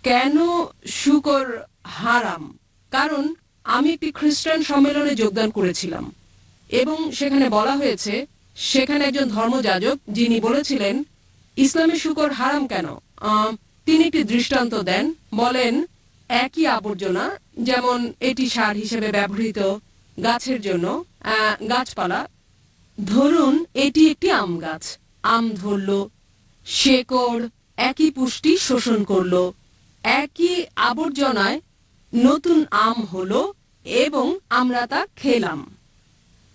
কেন শুকর হারাম? কারণ আমি একটি খ্রিস্টান সম্মেলনে যোগদান করেছিলাম এবং সেখানে বলা হয়েছে, সেখানে একজন ধর্মযাজক যিনি বলেছিলেন ইসলামে শুকর হারাম কেন, তিনি একটি দৃষ্টান্ত দেন। বলেন, একই আবর্জনা, যেমন এটি সার হিসেবে ব্যবহৃত গাছের জন্য, গাছপালা, ধরুন এটি একটি আম গাছ, আম ধরল, শেকড় একই পুষ্টি শোষণ করলো, একই আবর্জনায় নতুন আম হলো এবং আমরা তা খেলাম।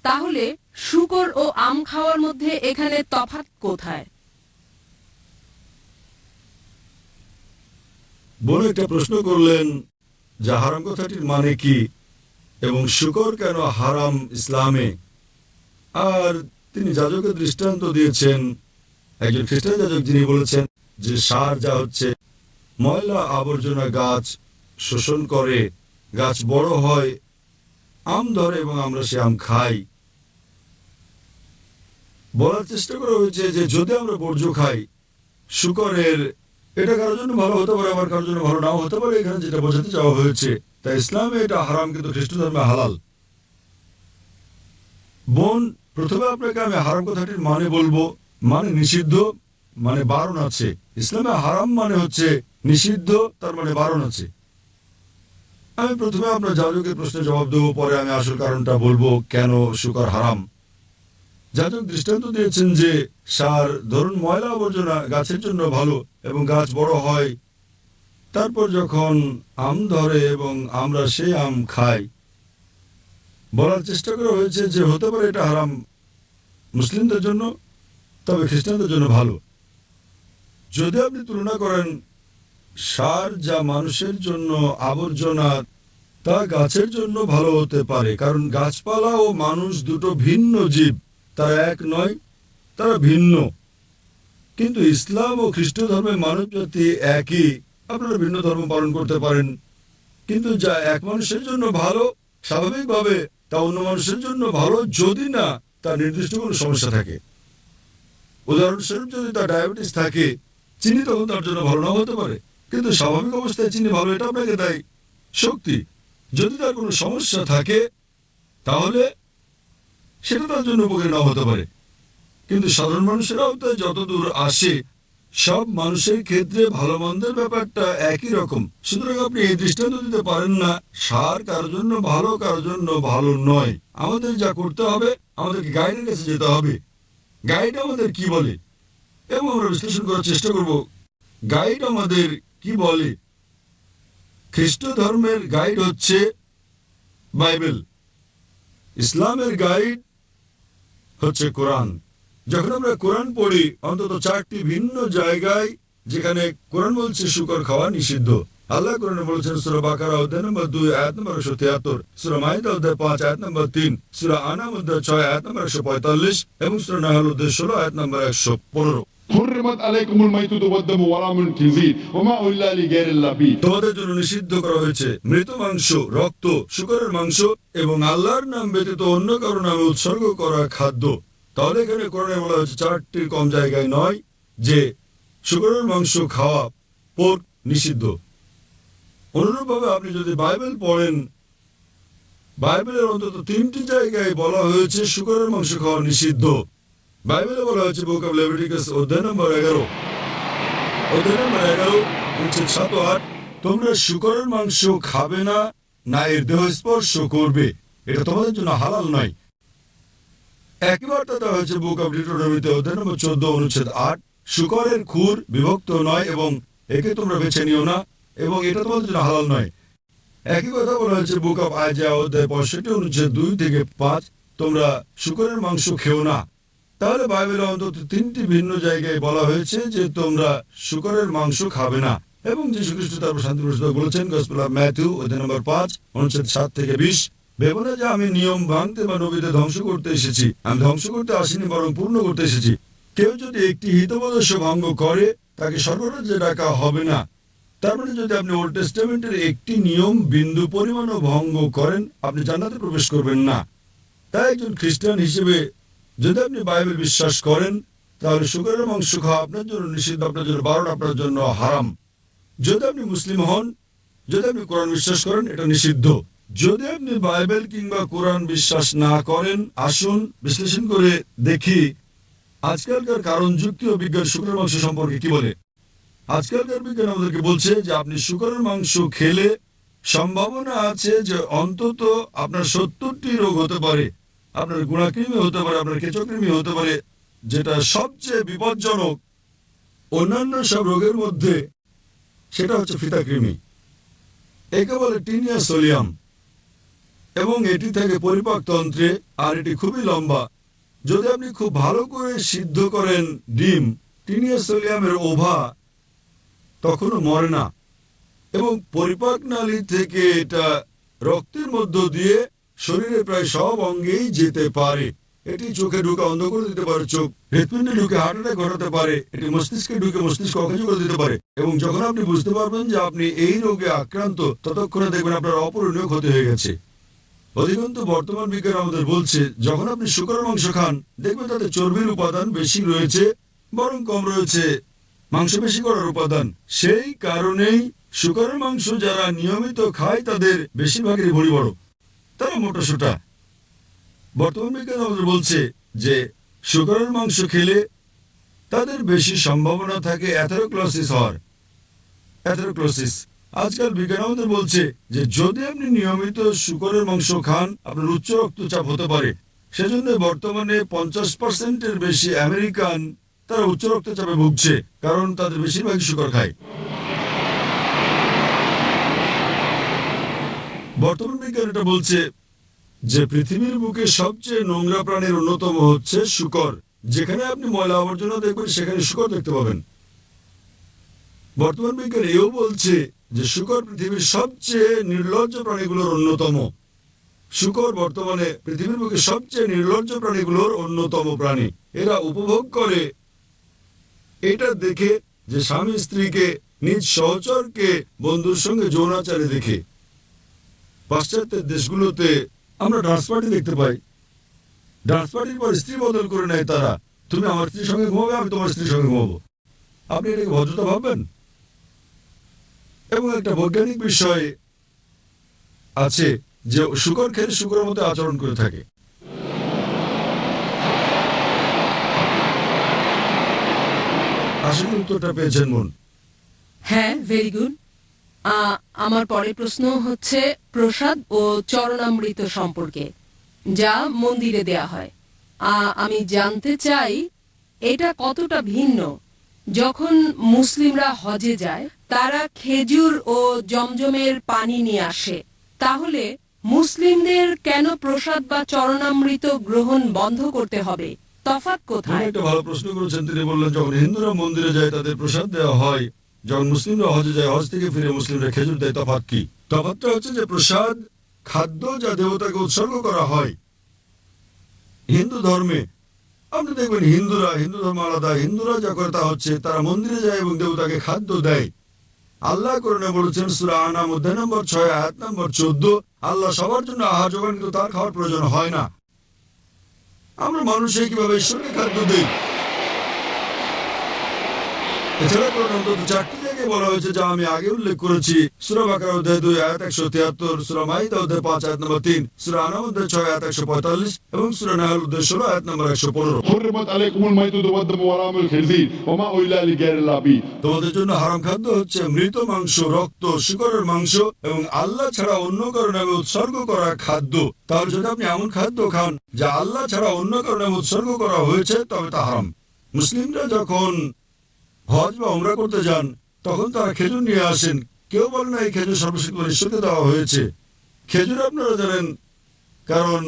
তাহলে শুকর ও আম খাওয়ার মধ্যে এখানে তফাৎ কোথায়? বোন একটা প্রশ্ন করলেন যে হারাম কথাটির মানে কি এবং শুকর কেন হারাম ইসলামে। আর তিনি যাজকের দৃষ্টান্ত দিয়েছেন, একজন খ্রিস্টান যাজক যিনি বলেছেন যে সার যা হচ্ছে ময়লা আবর্জনা গাছ শোষণ করে, গাছ বড় হয়, আম ধরে এবং আমরা সে আম খাই। বলার চেষ্টা করা হয়েছে যে যদি আমরা বর্জ্য খাই শুকরের, এটা কারোর জন্য ভালো হতে পারে, আবার কারোর জন্য ভালো নাও হতে পারে, এখানে যেটা বোঝাতে চাওয়া হয়েছে। তাই ইসলামে এটা হারাম, কিন্তু খ্রিস্ট ধর্মে হালাল। বোন, প্রথমে আপনাকে আমি হারাম কথাটির মানে বলবো। মানে নিষিদ্ধ, মানে বারণ আছে। ইসলামে হারাম মানে হচ্ছে নিষিদ্ধ, তার মানে বারণ আছে। আমি প্রথমে আপনার যাজকের প্রশ্নের জবাব দেবো, পরে আমি আসল কারণটা বলবো কেন শুকর হারাম। যাজক দৃষ্টান্ত দিয়েছেন যে সার, ধরুন ময়লা আবর্জনা গাছের জন্য ভালো এবং গাছ বড় হয়, তারপর যখন আম ধরে এবং আমরা সেই আম খাই। বলার চেষ্টা করা হয়েছে যে হতে পারে এটা হারাম মুসলিমদের জন্য, তবে খ্রিস্টানদের জন্য ভালো। যদি আপনি তুলনা করেন সার যা মানুষের জন্য আবর্জনা, তা গাছের জন্য ভালো হতে পারে, কারণ গাছপালা ও মানুষ দুটো ভিন্ন জীব, তারা এক নয়, তারা ভিন্ন। কিন্তু ইসলাম ও খ্রিস্ট ধর্মে মানব জাতি একই। আপনারা ভিন্ন ধর্ম পালন করতে পারেন, কিন্তু যা এক মানুষের জন্য ভালো স্বাভাবিকভাবে তা অন্য মানুষের জন্য ভালো, যদি না তার নির্দিষ্ট কোনো সমস্যা থাকে। উদাহরণস্বরূপ, যদি তার ডায়াবেটিস থাকে, চিনি তখন তার জন্য ভালো না হতে পারে, কিন্তু স্বাভাবিক অবস্থায় চিনি ভালো, এটা আপনাকে দেয় শক্তি। যদি তার কোনো সমস্যা থাকে তাহলে সেটা তার জন্য উপকারী না হতে পারে। কিন্তু সাধারণ মানুষের আওতায় যতদূর আসে, সব মানুষের ক্ষেত্রে ভালো মন্দের ব্যাপারটা একই রকম। সুতরাং আপনি এই দৃষ্টান্ত দিতে পারেন না সার কারোর জন্য ভালো, কারোর জন্য ভালো নয়। আমাদের যা করতে হবে, আমাদেরকে গাইডের কাছে যেতে হবে। গাইড আমাদের কি বলে এবং আমরা বিশ্লেষণ করার চেষ্টা করব গাইড আমাদের কি বলে। খ্রিস্ট ধর্মের গাইড হচ্ছে বাইবেল, ইসলামের গাইড হচ্ছে কোরআন। যখন আমরা কোরআন পড়ি, অন্তত 4টি ভিন্ন জায়গায় যেখানে কোরআন বলছে শুকর খাওয়া নিষিদ্ধ। আল্লাহ কোরআনে বলেছেন সূরা বাকারা অধ্যায় নম্বর 2 আয়াত নম্বর 173, সূরা মাইদা অধ্যায় 5 আয়াত নম্বর 3, সূরা আনাম অধ্যায় 6 আয়াত নম্বর 145 এবং সূরা নাহল অধ্যায় 16 আয়াত নম্বর 115। তোমাদের জন্য নিষিদ্ধ করা হয়েছে মৃত মাংস, রক্ত, শূকরের মাংস এবং আল্লাহর নাম ব্যতীত অন্য কারো নামে উৎসর্গ করা খাদ্য। তাহলে এখানে কোরআনে বলা হয়েছে 4টির কম জায়গায় নয় যে শূকরের মাংস খাওয়া, পোর্ক নিষিদ্ধ। অনুরূপভাবে আপনি যদি বাইবেল পড়েন, বাইবেলের অন্তত 3টি জায়গায় বলা হয়েছে শূকরের মাংস খাওয়া নিষিদ্ধ। বাইবেলে বলা হয়েছে বুক অব লেভিটিকাস অধ্যায় নম্বর 11, অধ্যায় নম্বর 11 অনুচ্ছেদ 7 ও 8, তোমরা শূকরের মাংস খাবে না, না এর দেহ স্পর্শ করবে, এটা তোমাদের জন্য হালাল নয়। একই বার্তা দেওয়া হয়েছে বুক অব ডিউটেরোনমিতে অধ্যায় নম্বর 14 অনুচ্ছেদ 8, শূকরের খুর বিভক্ত নয় এবং একে তোমরা বেছে নিও না এবং এটা তোমাদের জন্য হালাল নয়। একই কথা বলা হয়েছে বুক অব আইজায়া অধ্যায় 65 অনুচ্ছেদ 2 থেকে 5, তোমরা শূকরের মাংস খেও না। তাহলে বাইবেলে অন্তত 3টি ভিন্ন জায়গায় বলা হয়েছে যে তোমরা শূকরের মাংস খাবে না। এবং যীশু খ্রিস্ট তারপর শান্তি ঘোষণা বলেছেন গসপেল অফ ম্যাথিউ অধ্যায় নম্বর 5 অনুচ্ছেদ 7 থেকে 20, ভেবো না যে আমি নিয়ম ভাঙতে বা নবীদের ধ্বংস করতে এসেছি। আমি ধ্বংস করতে আসিনি, বরং পূর্ণ করতে এসেছি। কেউ যদি একটি হিতোপদেশ ভঙ্গ করে, তাকে স্বর্গরাজ্যে ডাকা হবে না। তার মানে যদি আপনি ওল্ড টেস্টামেন্টের একটি নিয়ম বিন্দু পরিমাণও ভঙ্গ করেন, আপনি জান্নাতে প্রবেশ করবেন না। তাই একজন খ্রিস্টান হিসেবে যদি আপনি বাইবেল বিশ্বাস করেন, তাহলে শূকরের মাংস খাওয়া আপনার জন্য নিষিদ্ধ, আপনার জন্য বারণ, আপনার জন্য হারাম। যদি আপনি মুসলিম হন, যদি আপনি কোরআন বিশ্বাস করেন, এটা নিষিদ্ধ। যদি আপনি বাইবেল কিংবা কোরআন বিশ্বাস না করেন, আসুন বিশ্লেষণ করে দেখি আজকালকার কারণ যুক্তি ও বিজ্ঞান শুকরের মাংস সম্পর্কে কি বলে। আজকালকার বিজ্ঞান আমাদেরকে বলছে যে আপনি শুকরের মাংস খেলে সম্ভাবনা আছে যে অন্তত আপনার 70টি রোগ হতে পারে। আপনার গুণাকৃমি হতে পারে, আপনার কেচকৃমি হতে পারে, যেটা সবচেয়ে বিপজ্জনক অন্যান্য সব রোগের মধ্যে সেটা হচ্ছে ফিতাকৃমি। একে বলে টিনিয়া সোলিয়াম এবং এটি থাকে পরিপাকতন্ত্রে, আর এটি খুবই লম্বা। যদি আপনি খুব ভালো করে সিদ্ধ করেন ডিম, টিনিয়া সোলিয়ামের ওভা তখনও মরে না এবং পরিপাক নালী থেকে এটা রক্তের মধ্য দিয়ে শরীরে প্রায় সব অঙ্গেই যেতে পারে। এটি চোখে ঢুকে অন্ধ করে দিতে পারে চোখ, হৃৎপিণ্ডে ঢুকে হার্ট অ্যাটাক ঘটাতে পারে, এটি মস্তিষ্কে ঢুকে মস্তিষ্ক অকেজো করে দিতে পারে। এবং যখন আপনি বুঝতে পারবেন যে আপনি এই রোগে আক্রান্ত, ততক্ষণে দেখবেন আপনার অপূরণীয় ক্ষতি হয়ে গেছে। অধিকন্তু বর্তমান বিজ্ঞান আমাদের বলছে যখন আপনি শুকরের মাংস খান, দেখবেন তাতে চর্বির উপাদান বেশি রয়েছে, বরং কম রয়েছে মাংসপেশি করার উপাদান। সেই কারণেই শুকরের মাংস যারা নিয়মিত খায় তাদের বেশিরভাগেরই ভুঁড়ি বড়, তারা মোটাসোটা। বর্তমান বিজ্ঞান আমাদের বলছে যে শুকরের মাংস খেলে তাদের বেশি সম্ভাবনা থাকে অ্যাথেরোক্লোসিস হওয়ার। অ্যাথেরোক্লোসিস আজকাল বিজ্ঞান আমাদের বলছে যে যদি আপনি নিয়মিত শুকরের মাংস খান, আপনার উচ্চ রক্তচাপ হতে পারে। সেজন্য বর্তমানে 50%-এর বেশি আমেরিকান তারা উচ্চ রক্তচাপে ভুগছে, কারণ তাদের বেশিরভাগই শুকর খায়। বর্তমান বিজ্ঞান এটা বলছে যে পৃথিবীর বুকে সবচেয়ে নোংরা প্রাণীর অন্যতম হচ্ছে শুকর। যেখানে আপনি ময়লা আবর্জনা দেখবেন সেখানে শুকর দেখতে পাবেন। বর্তমান বিজ্ঞান এও বলছে যে শুকর পৃথিবীর সবচেয়ে নির্লজ্জ প্রাণীগুলোর অন্যতম। শুকর বর্তমানে পৃথিবীর বুকে সবচেয়ে নির্লজ্জ প্রাণীগুলোর অন্যতম প্রাণী। এরা উপভোগ করে এটা দেখে যে স্বামী স্ত্রীকে, নিজ সহচরকে বন্ধুর সঙ্গে যৌনাচারে দেখে। পাশ্চাত্যের দেশগুলোতে আমরা ডান্স পার্টি দেখতে পাই। ডান্স পার্টির পর স্ত্রী বদল করে নেয় তারা। তুমি আমার স্ত্রীর সঙ্গে ঘুমাবে, আমি তোমার স্ত্রীর সঙ্গে ঘুমাবো। আপনি এটাকে ভদ্রতা ভাববেন? এবং একটা বৈজ্ঞানিক বিষয় আছে যে শুকর খেলে শুকরের মতো আচরণ করে থাকে। আসলে উত্তরটা পেয়েছেন মন। হ্যাঁ, ভেরি গুড। আমার পরের প্রশ্ন হচ্ছে প্রসাদ ও চরণামৃত সম্পর্কে, যা মন্দিরে দেয়া হয়। আমি জানতে চাই এটা কতটা ভিন্ন। যখন মুসলিমরা হজে যায়, তারা খেজুর ও জমজমের পানি নিয়ে আসে, তাহলে মুসলিমদের কেন প্রসাদ বা চরণামৃত গ্রহণ বন্ধ করতে হবে? তফাৎ কোথায়? একটা ভালো প্রশ্ন করেছেন। তিনি বললেন যখন হিন্দুরা মন্দিরে যায় তাদের প্রসাদ দেওয়া হয়, যখন মুসলিমরা হজে যায়, হজ থেকে ফিরে মুসলিমরা খেজুর দেয়। তফাৎ কি? তফাৎটা হচ্ছে যে প্রসাদ খাদ্য যা দেবতাকে উৎসর্গ করা হয়। হিন্দু ধর্মে আপনি দেখবেন হিন্দু ধর্ম আলাদা। হিন্দুরা যা করে তা হচ্ছে তারা মন্দিরে যায় এবং দেবতাকে খাদ্য দেয়। আল্লাহ কোরআনে বলেছেন সূরা আনাম অধ্যায় নম্বর 6 আয়াত নম্বর 14, আল্লাহ সবার জন্য আহার যোগান, কিন্তু তার খাওয়ার প্রয়োজন হয় না। আমরা মানুষ কিভাবে ঈশ্বরকে খাদ্য দিই? এছাড়া কোরআন অন্তত 4টি জায়গায় বলা হয়েছে যা আমি আগে উল্লেখ করেছি। সূরা বাকারা অধ্যায় 2 আয়াত 173, সূরা মাইদা অধ্যায় 5 আয়াত নম্বর 3, সূরা আনাম অধ্যায় 6 আয়াত 145 এবং সূরা নাহল অধ্যায় 16 আয়াত নম্বর 115। حرمت عليكم الميتة والدم ولحم الخنزير وما أهل لغير الله به। তোমাদের জন্য হারাম খাদ্য হচ্ছে মৃত মাংস, রক্ত, শুকরের মাংস এবং আল্লাহ ছাড়া অন্য কারো নামে উৎসর্গ করা খাদ্য। তাহলে যদি আপনি এমন খাদ্য খান যা আল্লাহ ছাড়া অন্য কারো নামে উৎসর্গ করা হয়েছে, তবে তা হারাম। মুসলিমরা যখন হজ বা উমরা করতে যান তখন তারা খেজুর নিয়ে আসেন। কেউ বলে না এই খেজুর সর্বশক্ত ঈশ্বরকে দেওয়া হয়েছে। খেজুর আপনারা জানেন, কারণ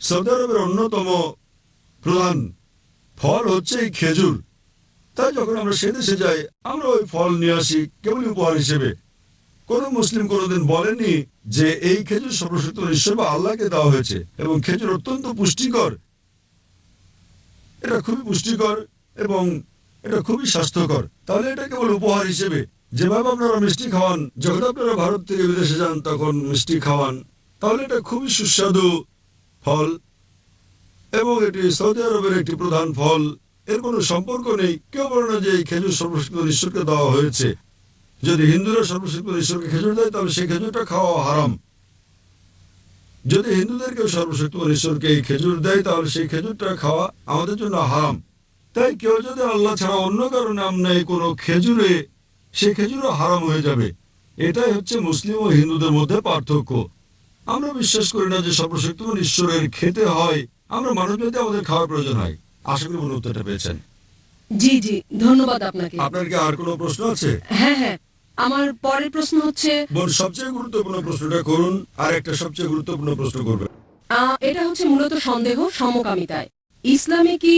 সৌদি আরবের অন্যতম প্রধান ফল হচ্ছে এই খেজুর। তাই যখন আমরা সে দেশে যাই আমরা ওই ফল নিয়ে আসি কেবল উপহার হিসেবে। কোন মুসলিম কোনোদিন বলেনি যে এই খেজুর সর্বশক্ত ঈশ্বর বা আল্লাহকে দেওয়া হয়েছে। এবং খেজুর অত্যন্ত পুষ্টিকর। এটা খুবই পুষ্টিকর এবং এটা খুবই স্বাস্থ্যকর। তাহলে এটা কেবল উপহার হিসেবে। যেভাবে আপনারা মিষ্টি খাওয়ান, যখন আপনারা ভারত থেকে বিদেশে যান তখন মিষ্টি খাওয়ান, তাহলে এটা খুবই সুস্বাদু ফল এবং এটি সৌদি আরবের একটি প্রধান ফল। এর কোনো সম্পর্ক নেই। কেউ বলে না যে এই খেজুর সর্বশক্ত ঈশ্বরকে দেওয়া হয়েছে। যদি হিন্দুরা সর্বশক্ত ঈশ্বরকে খেজুর দেয় তাহলে সেই খেজুরটা খাওয়া হারাম। যদি হিন্দুদেরকে সর্বশক্ত ঈশ্বরকে এই খেজুর দেয় তাহলে সেই খেজুরটা খাওয়া আমাদের জন্য হারাম। তাই কেউ যদি আল্লাহ ছাড়া অন্য কারো নাম নেয় কোনো খেজুরে, সেই খেজুরও হারাম হয়ে যাবে। এটাই হচ্ছে মুসলিম ও হিন্দুদের মধ্যে পার্থক্য। আমরা বিশ্বাস করি না যে সর্বশক্তিমান ঈশ্বরের খেতে হয়, আমরা মানব জাতি আমাদের খাওয়ার প্রয়োজন হয়। আশা করি মনে উত্তরটা পেয়েছেন। জি জি, ধন্যবাদ আপনাকে। আপনার কি আর কোনো প্রশ্ন আছে? হ্যাঁ হ্যাঁ, আমার পরের প্রশ্ন হচ্ছে, বোন, সবচেয়ে গুরুত্বপূর্ণ প্রশ্নটা করুন, আর একটা সবচেয়ে গুরুত্বপূর্ণ প্রশ্ন করবেন। এটা হচ্ছে মূলত সন্দেহ সমকামিতায়। ইসলামে কি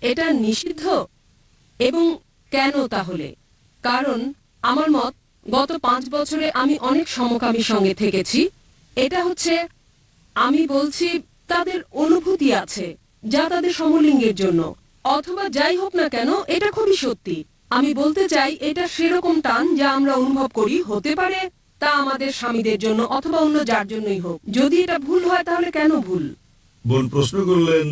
এটা নিষিদ্ধ এবং কেন তাহলে? কারণ আমার মত, গত 5 বছরে আমি অনেক সমকামীর সঙ্গে থেকেছি। এটা হচ্ছে, আমি বলছি, তাদের অনুভূতি আছে যা তাদের সমলিঙ্গের জন্য, অথবা যাই হোক না কেন, এটা খুবই সত্যি। আমি বলতে চাই, এটা সেরকম টান যা আমরা অনুভব করি, হতে পারে তা আমাদের স্বামীদের জন্য অথবা অন্য যার জন্যই হোক। যদি এটা ভুল হয় তাহলে কেন ভুল? বোন প্রশ্ন করলেন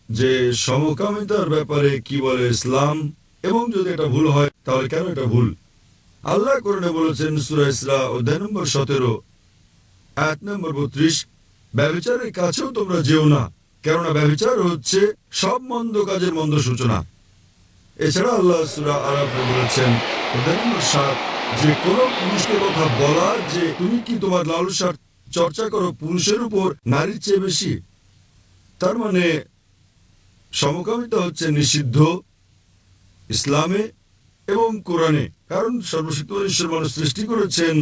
যে সমকামিতার ব্যাপারে কি বলে ইসলাম, এবং যদি এটা ভুল হয় তাহলে কেন এটা ভুল। আল্লাহ কোরআনে বলেছেন সূরা ইসরা অধ্যায় নম্বর 17 আয়াত নম্বর 32, ব্যভিচারের কাছেও তোমরা যেও না, কেননা ব্যভিচার হচ্ছে সব মন্দ কাজের মন্দ সূচনা। এছাড়া আল্লাহ সূরা আরাফে বলেছেন অধ্যায় নম্বর 7, যে কোনো পুরুষকে কথা বলা যে তুমি কি তোমার লালসার চর্চা করো পুরুষের উপর নারীর চেয়ে বেশি। তার মানে সমকামিতা হচ্ছে নিষিদ্ধ ইসলামে এবং কোরআনে, কারণ সর্বশক্ত ঈশ্বর মানুষ সৃষ্টি করেছেন।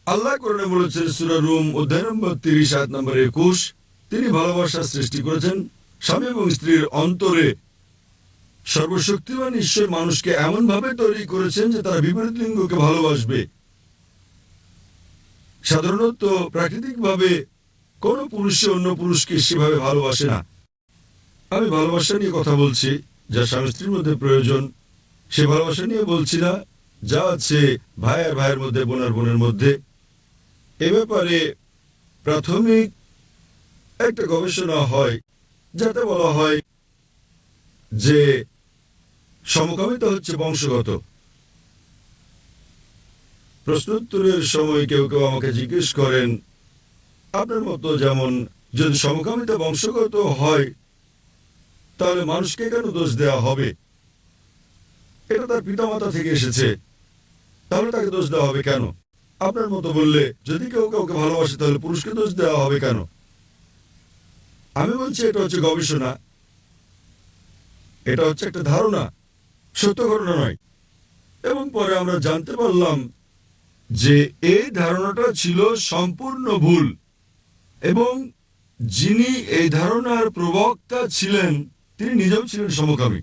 আল্লাহ কোরআনে বলেছেন সূরা রুম অধ্যায় নম্বর 30 আয়াত নম্বর 21, তিনি ভালোবাসা সৃষ্টি করেছেন স্বামী এবং স্ত্রীর অন্তরে। সর্বশক্তিমান ঈশ্বর মানুষকে এমন ভাবে তৈরি করেছেন যে তারা বিপরীত লিঙ্গকে ভালোবাসবে। সাধারণত প্রাকৃতিকভাবে কোন পুরুষে অন্য পুরুষকে সেভাবে ভালোবাসে না। আমি ভালোবাসা নিয়ে কথা বলছি যা স্বামী স্ত্রীর মধ্যে প্রয়োজন, সে ভালোবাসা নিয়ে বলছি না যা আছে ভাই আর ভাইয়ের মধ্যে, বোন আর বোনের মধ্যে। এ ব্যাপারে প্রাথমিক একটা গবেষণা হয় যাতে বলা হয় যে সমকামিতা হচ্ছে বংশগত। প্রশ্নোত্তরের সময় কেউ কেউ আমাকে জিজ্ঞেস করেন, আপনার মতো যেমন যদি সমকামিতা বংশগত হয় তাহলে মানুষকে কেন দোষ দেওয়া হবে? এটা তার পিতামাতা থেকে এসেছে, তাহলে তাকে দোষ দেওয়া হবে কেন? আপনার মতো বললে যদি কেউ কাউকে ভালোবাসে তাহলে পুরুষকে দোষ দেওয়া হবে কেন? আমি বলছি এটা হচ্ছে গবেষণা, এটা হচ্ছে একটা ধারণা, সত্য ঘটনা নয়। এবং পরে আমরা জানতে পারলাম যে এই ধারণাটা ছিল সম্পূর্ণ ভুল, এবং যিনি এই ধারণার প্রবক্তা ছিলেন তিনি নিজেও ছিলেন সমকামী।